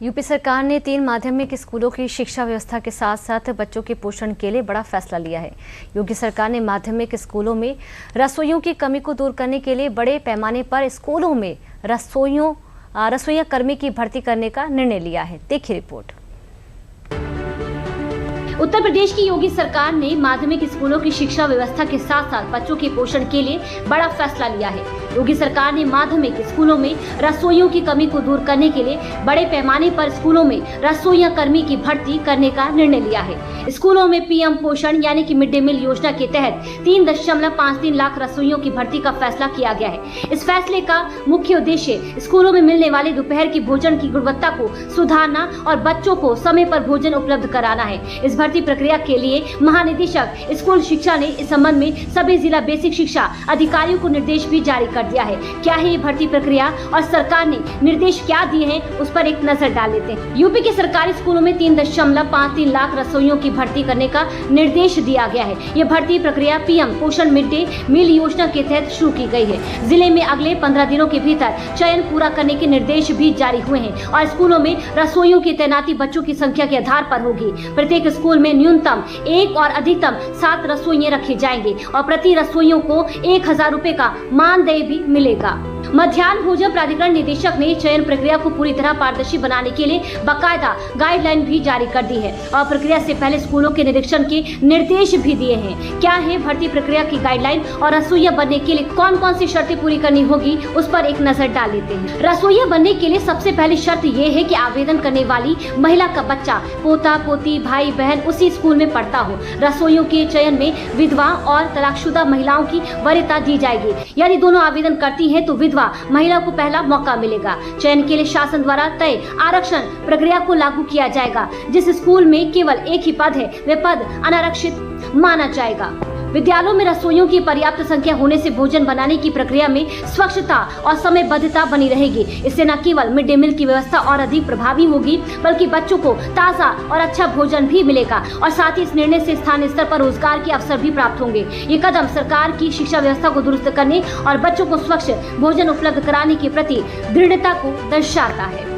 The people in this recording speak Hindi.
यूपी सरकार ने 3 माध्यमिक स्कूलों की शिक्षा व्यवस्था के साथ साथ बच्चों के पोषण के लिए बड़ा फैसला लिया है। योगी सरकार ने माध्यमिक स्कूलों में रसोइयों की कमी को दूर करने के लिए बड़े पैमाने पर स्कूलों में रसोइया कर्मी की भर्ती करने का निर्णय लिया है। देखिए रिपोर्ट। उत्तर प्रदेश की योगी सरकार ने माध्यमिक स्कूलों की शिक्षा व्यवस्था के साथ साथ बच्चों के पोषण के लिए बड़ा फैसला लिया है। योगी सरकार ने माध्यमिक स्कूलों में रसोइयों की कमी को दूर करने के लिए बड़े पैमाने पर स्कूलों में रसोइया कर्मी की भर्ती करने का निर्णय लिया है। स्कूलों में पीएम पोषण यानी कि मिड डे मील योजना के तहत 3.53 लाख रसोइयों की भर्ती का फैसला किया गया है। इस फैसले का मुख्य उद्देश्य स्कूलों में मिलने वाले दोपहर की भोजन की गुणवत्ता को सुधारना और बच्चों को समय पर भोजन उपलब्ध कराना है। इस भर्ती प्रक्रिया के लिए महानिदेशक स्कूल शिक्षा ने इस संबंध में सभी जिला बेसिक शिक्षा अधिकारियों को निर्देश भी जारी कर दिया है। क्या है ये भर्ती प्रक्रिया और सरकार ने निर्देश क्या दिए हैं, उस पर एक नजर डाल लेते हैं। यूपी के सरकारी स्कूलों में 3.53 लाख रसोइयों की भर्ती करने का निर्देश दिया गया है। ये भर्ती प्रक्रिया पीएम पोषण मिड डे मील योजना के तहत शुरू की गई है। जिले में अगले 15 दिनों के भीतर चयन पूरा करने के निर्देश भी जारी हुए हैं और स्कूलों में रसोइयों की तैनाती बच्चों की संख्या के आधार पर होगी। प्रत्येक स्कूल में न्यूनतम 1 और अधिकतम 7 रसोइये रखे जाएंगे और प्रति रसोइयों को 1000 रुपए का मानदेय भी मिलेगा। मध्याह्न भोजन प्राधिकरण निदेशक ने चयन प्रक्रिया को पूरी तरह पारदर्शी बनाने के लिए बाकायदा गाइडलाइन भी जारी कर दी है और प्रक्रिया से पहले स्कूलों के निरीक्षण के निर्देश भी दिए हैं। क्या है भर्ती प्रक्रिया की गाइडलाइन और रसोइया बनने के लिए कौन कौन सी शर्तें पूरी करनी होगी, उस पर एक नजर डाल लेते हैं। रसोइया बनने के लिए सबसे पहली शर्त ये है कि आवेदन करने वाली महिला का बच्चा, पोता पोती, भाई बहन उसी स्कूल में पढ़ता हो। रसोइयों के चयन में विधवा और तलाकशुदा महिलाओं की वरीयता दी जाएगी। यदि दोनों आवेदन करती है तो विधवा महिला को पहला मौका मिलेगा। चयन के लिए शासन द्वारा तय आरक्षण प्रक्रिया को लागू किया जाएगा। जिस स्कूल में केवल एक ही पद है वह पद अनारक्षित माना जाएगा। विद्यालयों में रसोइयों की पर्याप्त संख्या होने से भोजन बनाने की प्रक्रिया में स्वच्छता और समयबद्धता बनी रहेगी। इससे न केवल मिड डे मील की व्यवस्था और अधिक प्रभावी होगी बल्कि बच्चों को ताज़ा और अच्छा भोजन भी मिलेगा और साथ ही इस निर्णय से स्थानीय स्तर पर रोजगार के अवसर भी प्राप्त होंगे। ये कदम सरकार की शिक्षा व्यवस्था को दुरुस्त करने और बच्चों को स्वच्छ भोजन उपलब्ध कराने के प्रति दृढ़ता को दर्शाता है।